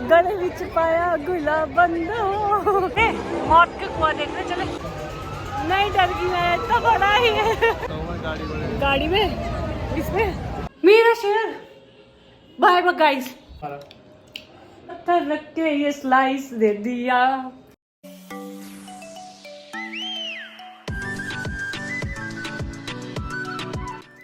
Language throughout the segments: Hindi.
गले विच पाया गुलाब बंदो। मौत के कुआं देखने चले। नहीं डर गई मैं, इतना बड़ा ही है। गाड़ी में इसमें मेरा शेयर। Bye bye guys. पत्थर रख के ये स्लाइस दे दिया।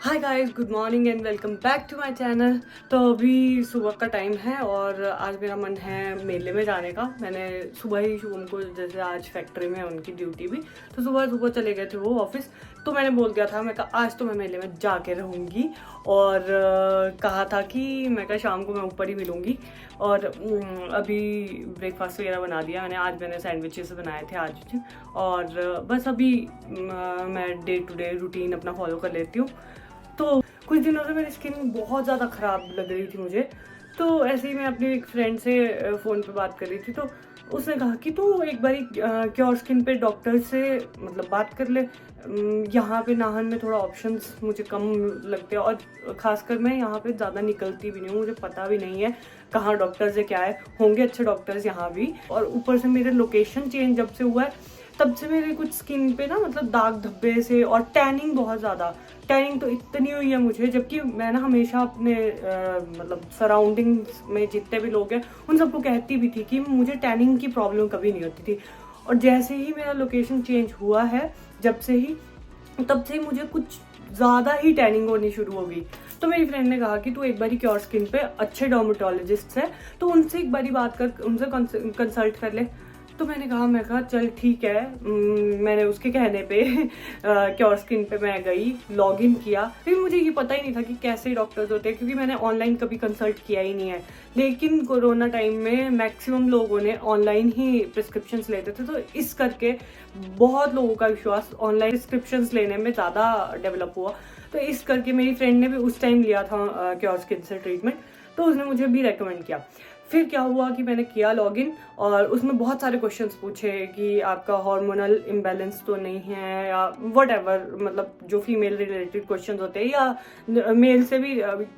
Hi guys, good morning and welcome back to my channel. तो अभी सुबह का टाइम है और आज मेरा मन है मेले में जाने का। मैंने सुबह ही शुभम को, जैसे आज फैक्ट्री में उनकी ड्यूटी भी, तो सुबह सुबह चले गए थे वो ऑफिस। तो मैंने बोल दिया था, मैं कहा आज तो मैं मेले में जाके रहूँगी और कहा था कि मैं कहा शाम को मैं ऊपर ही मिलूँगी। और अभी ब्रेकफास्ट वगैरह बना दिया मैंने। आज मैंने सैंडविचेस बनाए थे आज। और बस अभी मैं डे टू डे रूटीन अपना फॉलो कर लेती हूँ। तो कुछ दिनों से मेरी स्किन बहुत ज़्यादा ख़राब लग रही थी मुझे। तो ऐसे ही मैं अपनी एक फ्रेंड से फ़ोन पे बात कर रही थी, तो उसने कहा कि तू एक बारी क्योर स्किन पे डॉक्टर से मतलब बात कर ले। यहाँ पे नाहन में थोड़ा ऑप्शंस मुझे कम लगते हैं और ख़ासकर मैं यहाँ पे ज़्यादा निकलती भी नहीं हूँ। मुझे पता भी नहीं है कहाँ डॉक्टर्स है, क्या है। होंगे अच्छे डॉक्टर्स यहाँ भी। और ऊपर से मेरे लोकेशन चेंज जब से हुआ है तब से मेरे कुछ स्किन पे ना मतलब दाग धब्बे से और टैनिंग बहुत ज़्यादा। टैनिंग तो इतनी हुई है मुझे, जबकि मैं ना हमेशा अपने मतलब सराउंडिंग्स में जितने भी लोग हैं उन सबको कहती भी थी कि मुझे टैनिंग की प्रॉब्लम कभी नहीं होती थी। और जैसे ही मेरा लोकेशन चेंज हुआ है जब से ही, तब से ही मुझे कुछ ज़्यादा ही टैनिंग होनी शुरू हो गई। तो मेरी फ्रेंड ने कहा कि तू एक बारी क्योर स्किन पे अच्छे डर्मेटोलॉजिस्ट है तो उनसे एक बारी बात कर, उनसे कंसल्ट कर ले। तो मैं कहा चल ठीक है। मैंने उसके कहने पे क्योर स्किन पे मैं गई, लॉग इन किया। फिर मुझे ये पता ही नहीं था कि कैसे डॉक्टर्स होते हैं, क्योंकि मैंने ऑनलाइन कभी कंसल्ट किया ही नहीं है। लेकिन कोरोना टाइम में मैक्सिमम लोगों ने ऑनलाइन ही प्रिस्क्रिप्शंस लेते थे, तो इस करके बहुत लोगों का विश्वास ऑनलाइन प्रिस्क्रिप्शंस लेने में ज़्यादा डेवलप हुआ। तो इस करके मेरी फ्रेंड ने भी उस टाइम लिया था क्योर स्किन से ट्रीटमेंट, तो उसने मुझे भी रेकमेंड किया। फिर क्या हुआ कि मैंने किया लॉगिन और उसमें बहुत सारे क्वेश्चंस पूछे कि आपका हार्मोनल इम्बैलेंस तो नहीं है या वट एवर, मतलब जो फीमेल रिलेटेड क्वेश्चंस होते हैं या मेल से भी,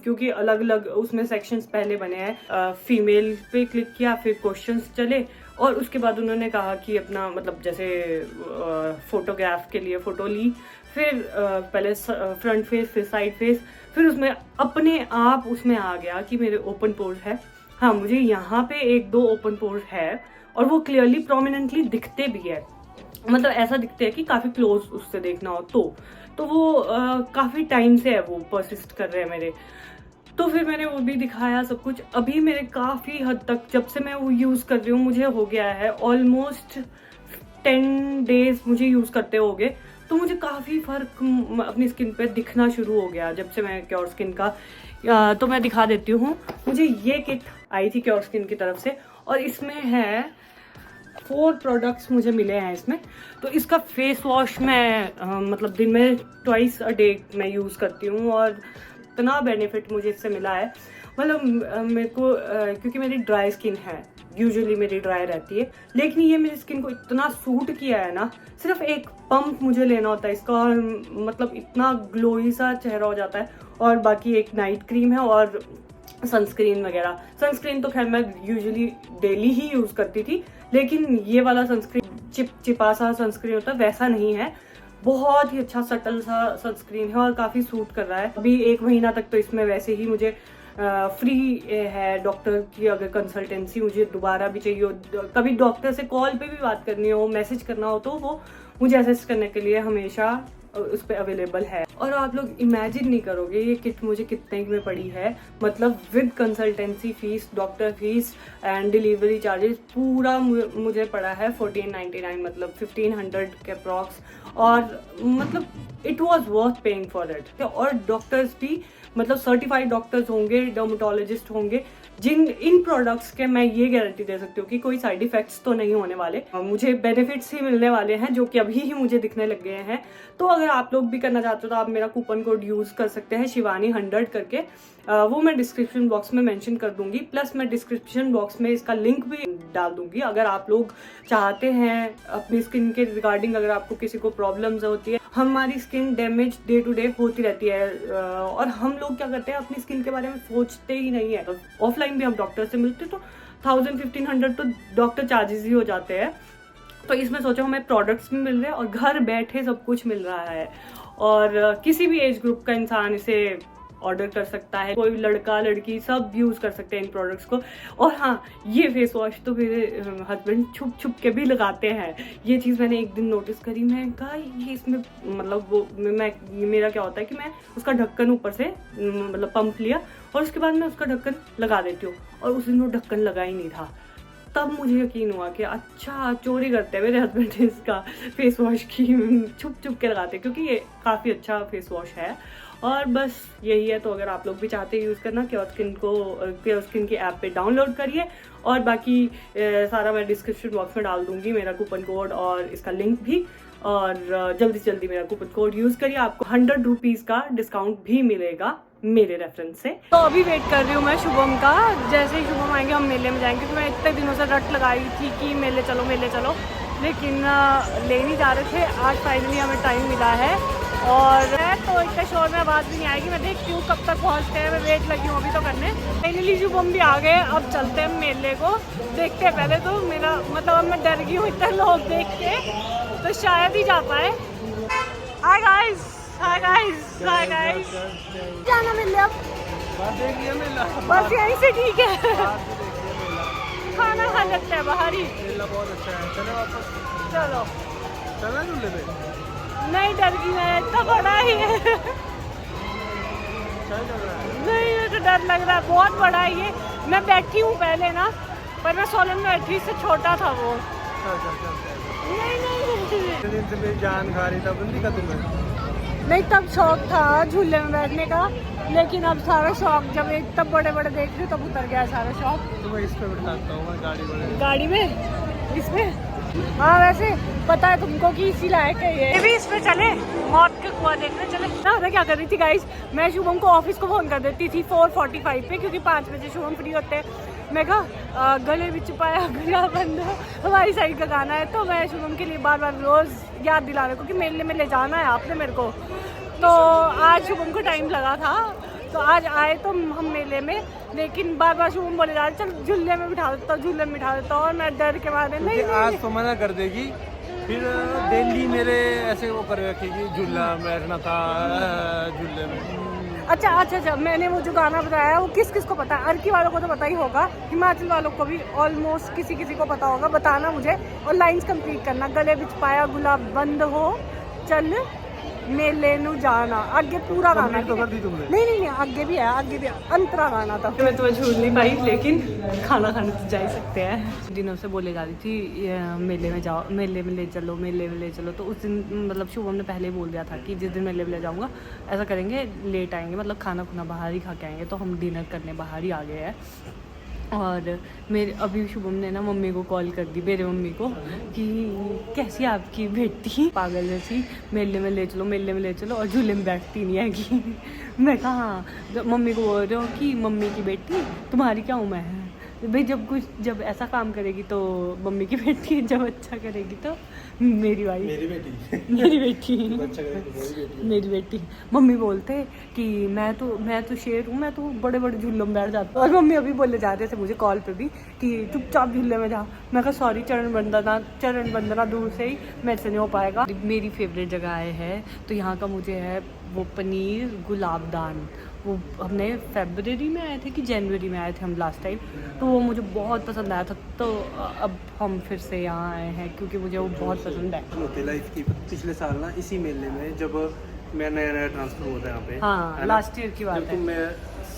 क्योंकि अलग अलग उसमें सेक्शंस पहले बने हैं। फीमेल पे क्लिक किया, फिर क्वेश्चंस चले और उसके बाद उन्होंने कहा कि अपना मतलब जैसे फोटोग्राफ के लिए फ़ोटो ली, फिर पहले फ्रंट फेस फिर साइड फेस, फिर उसमें अपने आप उसमें आ गया कि मेरे ओपन पोर्स है। हाँ, मुझे यहाँ पे एक दो ओपन पोर्स है और वो क्लियरली प्रोमिनेंटली दिखते भी है। मतलब ऐसा दिखते हैं कि काफ़ी क्लोज उससे देखना हो तो वो काफ़ी टाइम से है वो परसिस्ट कर रहे हैं मेरे। तो फिर मैंने वो भी दिखाया सब कुछ। अभी मेरे काफ़ी हद तक, जब से मैं वो यूज़ कर रही हूँ, मुझे हो गया है ऑलमोस्ट 10 डेज मुझे यूज़ करते हो गए। तो मुझे काफ़ी फ़र्क अपनी स्किन पे दिखना शुरू हो गया जब से मैं क्योर स्किन का। तो मैं दिखा देती हूँ। मुझे ये किट आई थी क्योर स्किन की तरफ से और इसमें है 4 प्रोडक्ट्स मुझे मिले हैं इसमें। तो इसका फेस वॉश मैं मतलब दिन में ट्वाइस अ डे मैं यूज़ करती हूँ और इतना बेनिफिट मुझे इससे मिला है। मतलब मेरे को क्योंकि मेरी ड्राई स्किन है, यूजुअली मेरी ड्राई रहती है, लेकिन ये मेरी स्किन को इतना सूट किया है ना। सिर्फ एक पंप मुझे लेना होता है इसका और मतलब इतना ग्लोई सा चेहरा हो जाता है। और बाकी एक नाइट क्रीम है और सनस्क्रीन वगैरह। सनस्क्रीन तो खैर मैं यूजुअली डेली ही यूज़ करती थी, लेकिन ये वाला सनस्क्रीन चिपा सा सनस्क्रीन होता है वैसा नहीं है। बहुत ही अच्छा सटल सा सनस्क्रीन है और काफ़ी सूट कर रहा है। अभी 1 महीना तक तो इसमें वैसे ही मुझे फ्री है डॉक्टर की। अगर कंसल्टेंसी मुझे दोबारा भी चाहिए हो, कभी डॉक्टर से कॉल पे भी बात करनी हो, मैसेज करना हो, तो वो मुझे असिस्ट करने के लिए हमेशा उस पर अवेलेबल है। और आप लोग इमेजिन नहीं करोगे ये किट मुझे कितने में पड़ी है। मतलब with consultancy fees, doctor fees and delivery charges पूरा मुझे पड़ा है 1499, मतलब 1500 के अप्रॉक्स। और मतलब it was worth paying for it. और डॉक्टर्स भी मतलब सर्टिफाइड डॉक्टर्स होंगे, डर्मेटोलॉजिस्ट होंगे, जिन इन प्रोडक्ट्स के मैं ये गारंटी दे सकती हूँ कि कोई साइड इफेक्ट्स तो नहीं होने वाले। मुझे बेनिफिट्स ही मिलने वाले हैं जो कि अभी ही मुझे दिखने लग गए हैं। तो अगर आप लोग भी करना चाहते हो तो आप मेरा कूपन कोड यूज़ कर सकते हैं, शिवानी 100 करके। वो मैं डिस्क्रिप्शन बॉक्स में मेंशन कर दूंगी, प्लस मैं डिस्क्रिप्शन बॉक्स में इसका लिंक भी डाल दूंगी। अगर आप लोग चाहते हैं अपनी स्किन के रिगार्डिंग, अगर आपको किसी को प्रॉब्लम्स होती है, हमारी skin damage day to day होती रहती है और हम लोग क्या करते हैं अपनी स्किन के बारे में सोचते ही नहीं है। तो ऑफलाइन भी हम डॉक्टर से मिलते तो 1000-1500 तो डॉक्टर चार्जेस ही हो जाते हैं। तो इसमें सोचो हमें प्रोडक्ट्स भी मिल रहे हैं और घर बैठे सब कुछ मिल रहा है, और किसी भी एज ग्रुप का इंसान इसे ऑर्डर कर सकता है, कोई लड़का लड़की सब यूज़ कर सकते हैं इन प्रोडक्ट्स को। और हाँ, ये फेस वॉश तो मेरे हस्बैंड छुप छुप के भी लगाते हैं। ये चीज़ मैंने एक दिन नोटिस करी, मैं कहा ये इसमें मतलब वो मेरा क्या होता है कि मैं उसका ढक्कन ऊपर से मतलब पंप लिया और उसके बाद मैं उसका ढक्कन लगा देती हूँ, और उस दिन वो ढक्कन लगा ही नहीं था। तब मुझे यकीन हुआ कि अच्छा चोरी करते हैं मेरे हस्बैंड इसका फेस वॉश की, छुप छुप के लगाते हैं, क्योंकि ये काफ़ी अच्छा फेस वॉश है। और बस यही है। तो अगर आप लोग भी चाहते हैं यूज़ करना, क्योर स्किन की ऐप पे डाउनलोड करिए, और बाकी सारा मैं डिस्क्रिप्शन बॉक्स में डाल दूंगी मेरा कूपन कोड और इसका लिंक भी। और जल्दी से जल्दी मेरा कूपन कोड यूज़ करिए, आपको 100 रुपीज़ का डिस्काउंट भी मिलेगा मेरे रेफरेंस से। तो अभी वेट कर रही हूँ मैं शुभम का, जैसे ही शुभम आएंगे हम मेले में जाएंगे, क्योंकि मैं इतने दिनों से रट लगाई थी कि मेले चलो लेकिन ले नहीं जा रहे थे। आज फाइनली हमें टाइम मिला है, और तो इतने शोर में आवाज़ भी नहीं आएगी। मैं देखती हूँ कब तक पहुँचते हैं, मैं वेट लगी हूँ अभी तो करने। फाइनली शुभम भी आ गए, अब चलते हैं मेले को देखते हैं। पहले तो मेरा मतलब अब मैं डर गई हूँ इतने लोग देख के, तो शायद ही जा पाए। हाय गाइस जाना मिले अब, बस यहीं से ठीक है। खाना खा लेते हैं बाहर ही, बहुत अच्छा है। चलो वापस, चलो चलना झूले पे, नहीं डर गई मैं, इतना बड़ा ही है। नहीं मुझे तो डर लग रहा है, बहुत बड़ा है ये। मैं बैठी हूँ पहले ना, पर मैं सोलन में बैठी, इससे छोटा था वो। नहीं दिन से मेरी जान खा रही था, बंदी का तुम्हें नहीं, तब शौक था झूले में बैठने का, लेकिन अब सारा शौक जब एक तब बड़े बड़े देख रही हूँ तब उतर गया सारा शौक। तो मैं इस पे बिठाता हूँ, मैं गाड़ी में इसमें। हाँ वैसे पता है तुमको कि इसी लायक है ये भी। इसमें चले मौत के कुआं देखने चले ना। क्या कर रही थी गाइस, मैं शुभम को ऑफिस को फ़ोन कर देती थी 4:45 पे, क्योंकि 5 बजे शुभम फ्री होते हैं। मैं कहा गले में छुपाया गला बंद हमारी साइड का गाना है, तो मैं शुभम के लिए बार बार रोज़ याद दिला रहा हूँ, क्योंकि मेले में ले जाना है आपने मेरे को। तो आज शुभम को टाइम लगा था, तो आज आए तो हम मेले में, लेकिन बार बार शुभम बोले जा रहे चल झूले में बिठा देता हूँ, और मैं डर के मारे नहीं आज तो मना कर देगी, फिर डेली मेरे ऐसे वो कर रखेगी, झूला बैठना था झूले में। अच्छा, मैंने वो जो गाना बताया वो किस किस को पता है? अर्की वालों को तो पता ही होगा, हिमाचल वालों को भी ऑलमोस्ट किसी को पता होगा। बताना मुझे, और लाइंस कंप्लीट करना। गले बिच पाया गुलाब बंद हो, चल मेले नू जाना। आगे पूरा गाना तो कर दी तुमने? नहीं आगे भी है, अंतरा गाना था। मैं तुम्हें झूल नहीं पाई, लेकिन खाना खाने तो जा ही सकते हैं। दिनों से बोले जा रही थी मेले में जाओ, मेले में ले चलो। तो उस दिन मतलब शुभम ने पहले ही बोल दिया था कि जिस दिन मेले में ले जाऊँगा ऐसा करेंगे, लेट आएंगे, मतलब खाना खुना बाहर ही खा के आएंगे। तो हम डिनर करने बाहर ही आ गए हैं। और मेरे अभी शुभम ने ना मम्मी को कॉल कर दी, मेरे मम्मी को, कि कैसी आपकी बेटी पागल जैसी, मेले में ले चलो और झूले में बैठती नहीं है। मैं कहा हाँ, मम्मी को बोल रहे हो कि मम्मी की बेटी तुम्हारी क्या उम्र है भाई, जब ऐसा काम करेगी तो मम्मी की बेटी है, जब अच्छा करेगी तो मेरी बेटी। मम्मी बोलते कि मैं तो शेर हूँ, मैं तो बड़े बड़े झूलों में बैठ जाता हूँ। और मम्मी अभी बोले जा रहे थे मुझे कॉल पे भी कि चुपचाप झूले में जा। मैं कहा सॉरी, चरण बंदना दूर से ही मेरे से नहीं हो पाएगा। मेरी फेवरेट जगह है, तो यहाँ का मुझे है वो पनीर गुलाबदान। वो हमने फरवरी में आए थे कि जनवरी में आए थे हम लास्ट टाइम, तो वो मुझे बहुत पसंद आया था। तो अब हम फिर से यहाँ आए हैं क्योंकि मुझे वो बहुत पसंद है। लाइफ की पिछले साल ना इसी मेले में जब मैं नया ट्रांसफर हुआ था यहाँ पे, हाँ लास्ट ईयर की बात है, मैं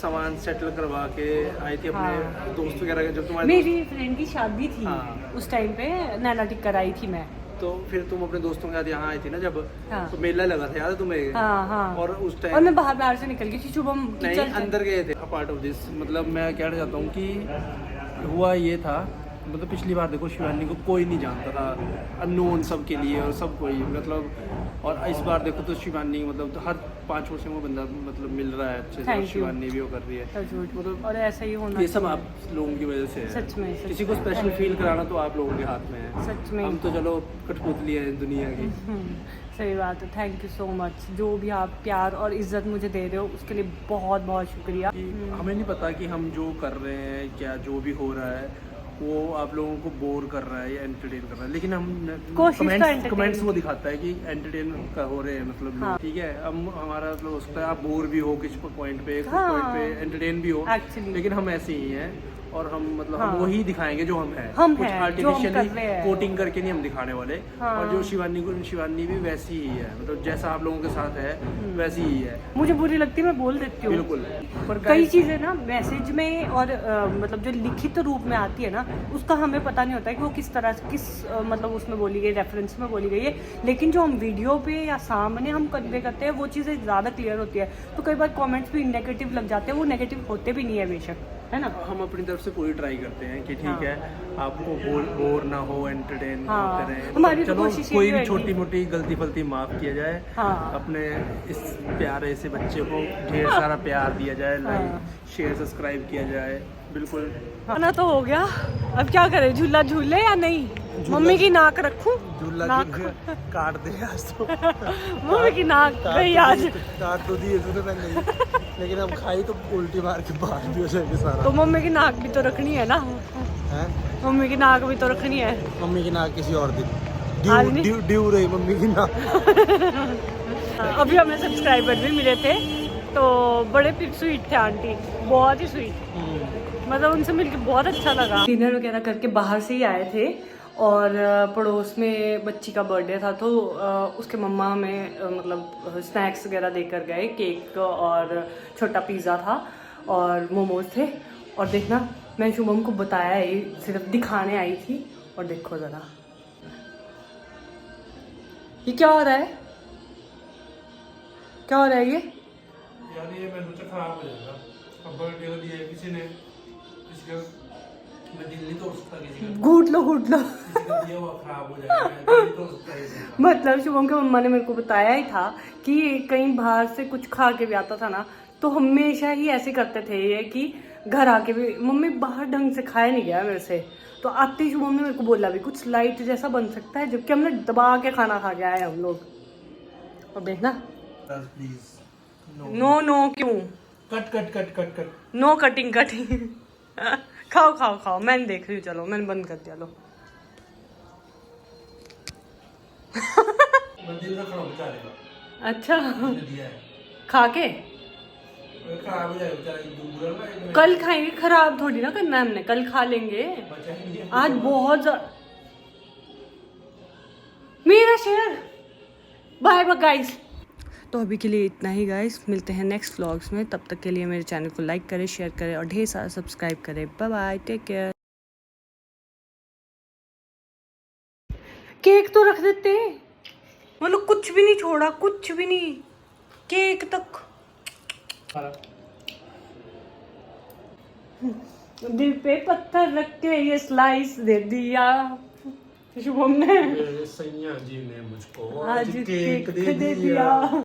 सामान सेटल करवा के आई थी अपने दोस्त वगैरह, जब तुम्हारे मेरी फ्रेंड की शादी थी, हाँ। उस टाइम पे नैना टिक्कर आई थी मैं। तो फिर तुम अपने दोस्तों के साथ यहाँ आई थी ना जब, हाँ। तो मेला लगा था याद है तुम्हें? हाँ। और उस टाइम और मैं बाहर से निकल गई थी, शुभम नहीं अंदर गए थे। पार्ट ऑफ दिस मतलब मैं कहना चाहता हूँ कि हुआ ये था, मतलब पिछली बार देखो शिवानी को कोई नहीं जानता था, अननोन सबके लिए और सब कोई मतलब, और इस बार देखो तो शिवानी मतलब तो हर 5 वर्ष में वो बंदा मतलब मिल रहा है अच्छे से, शिवानी भी वो कर रही है मतलब, और ऐसा ही होना, ये सब आप लोगों की वजह से है। सच में किसी को स्पेशल फील कराना तो आप लोगों के हाथ में है, सच में। हम तो चलो कठपुतली है दुनिया की। सही बात है, थैंक यू सो मच। जो भी आप प्यार और इज्जत मुझे दे रहे हो उसके लिए बहुत बहुत शुक्रिया। हमें नहीं पता कि हम जो कर रहे हैं क्या जो भी हो रहा है वो आप लोगों को बोर कर रहा है या एंटरटेन कर रहा है, लेकिन हम कोशिश तो entertain कमेंट्स वो दिखाता है कि एंटरटेन का हो रहे हैं मतलब लोग, हाँ। ठीक है। हम हमारा मतलब हो सकता है आप बोर भी हो किस पॉइंट पे, कुछ हाँ। पॉइंट पे एंटरटेन भी हो, Actually। लेकिन हम ऐसे ही हैं और हम मतलब हाँ। हम वही दिखाएंगे जो हम हैं, हम कुछ हैं, जो हम कर रहे आर्टिफिशियली हैं। कोटिंग करके नहीं हम दिखाने वाले। हाँ। और जो शिवानी भी वैसी ही है, मतलब जैसा आप लोगों के साथ है वैसी ही है, मुझे बुरी लगती है, मैं बोल देती हूँ। बिल्कुल। पर कई guys, चीज़ें ना मैसेज में और मतलब जो लिखित रूप में आती है ना, उसका हमें पता नहीं होता है कि वो किस तरह से मतलब उसमें बोली गई, रेफरेंस में बोली गई है। लेकिन जो हम वीडियो पे या सामने हम कन्वे करते हैं वो चीज़ें ज़्यादा क्लियर होती है। तो कई बार कमेंट्स भी नेगेटिव लग जाते हैं, वो नेगेटिव होते भी नहीं है बेशक, है ना। हम अपनी तरफ से पूरी ट्राई करते हैं कि ठीक हाँ। है आपको बोर ना हो, एंटरटेन हाँ। होते रहे। हमारी तो चलो कोशिश कोई यही भी रहेगी। छोटी मोटी गलती फलती माफ किया जाए, हाँ। अपने इस प्यारे से बच्चे को ढेर सारा प्यार दिया जाए, लाइक शेयर सब्सक्राइब किया जाए, बिल्कुल। खाना तो हो गया, अब क्या करें, झूला झूले या नहीं? मम्मी की नाक रखूं? झूला नाक काट दे आज तो। मम्मी की नाक गई आज। काट तो दिए तूने पहले, लेकिन हम खाई तो उल्टी मार के बाहर भी हो जाएंगे सारा। तो मम्मी की नाक भी तो रखनी है ना, हैं? मम्मी की नाक भी तो रखनी है। मम्मी की नाक किसी और आज दिन नहीं? ड्यू रही मम्मी की नाक। अभी हमें सब्सक्राइबर भी मिले थे, तो बड़े स्वीट थे आंटी, बहुत ही स्वीट, मतलब उनसे मिलके बहुत अच्छा लगा। डिनर वगैरह करके बाहर से ही आए थे और पड़ोस में बच्ची का बर्थडे था, तो उसके मम्मा हमें मतलब स्नैक्स वगैरह देकर गए, केक और छोटा पिज़्ज़ा था और मोमोज थे। और देखना, मैं शुभम को बताया ही, सिर्फ दिखाने आई थी। और देखो ज़रा ये क्या हो रहा है, क्या हो रहा है ये? यार ये मेनू तो खराब हो जाएगा, अब बर्थडे को दिया है किसी ने, इसका मैं दिल नहीं तोड़ सकता किसी का, घूट लो घूट लो। किसी का दिया हुआ खराब हो जाएगा, मैं दिल नहीं तोड़ सकता किसी का। मतलब शुभम के मम्मा ने मेरे को बताया ही था कि कहीं बाहर से कुछ खा के भी आता था ना, तो हमेशा ही ऐसे करते थे ये कि घर आके भी, मम्मी बाहर ढंग से खाया नहीं गया मेरे से, तो आते ही शुभम ने मेरे को बोला भी कुछ लाइट जैसा बन सकता है, जबकि हमने दबा के खाना खा के आए हम लोग। और देखना, प्लीज नो नो क्यों, cut cut cut cut cut. No cutting cutting. खाओ खाओ खाओ, मैंने देख रही हूँ, चलो मैंने बंद कर दिया, लो। मैं दिल रख रहा हूँ बेचारे का, अच्छा, मैंने दिया है, खा के खराब हो जाएगा बेचारे की दूर ना, कल खाएंगे, खराब थोड़ी ना करना है हमने, कल खा लेंगे। बचा ही नहीं है। आज बहुत मेरा शेयर। Bye bye guys. तो अभी के लिए इतना ही गाइस, मिलते हैं नेक्स्ट व्लॉग्स में। तब तक के लिए मेरे चैनल को लाइक करें, शेयर करें और ढेर सारा सब्सक्राइब करें। Bye bye, take care. Cake तो रख देते, मतलब कुछ भी नहीं छोड़ा, कुछ भी नहीं, केक तक। दिल पे पत्थर रख के ये स्लाइस दे दिया शुभम ने, मेरे सैया जी ने मुझको आज केक दे दिया।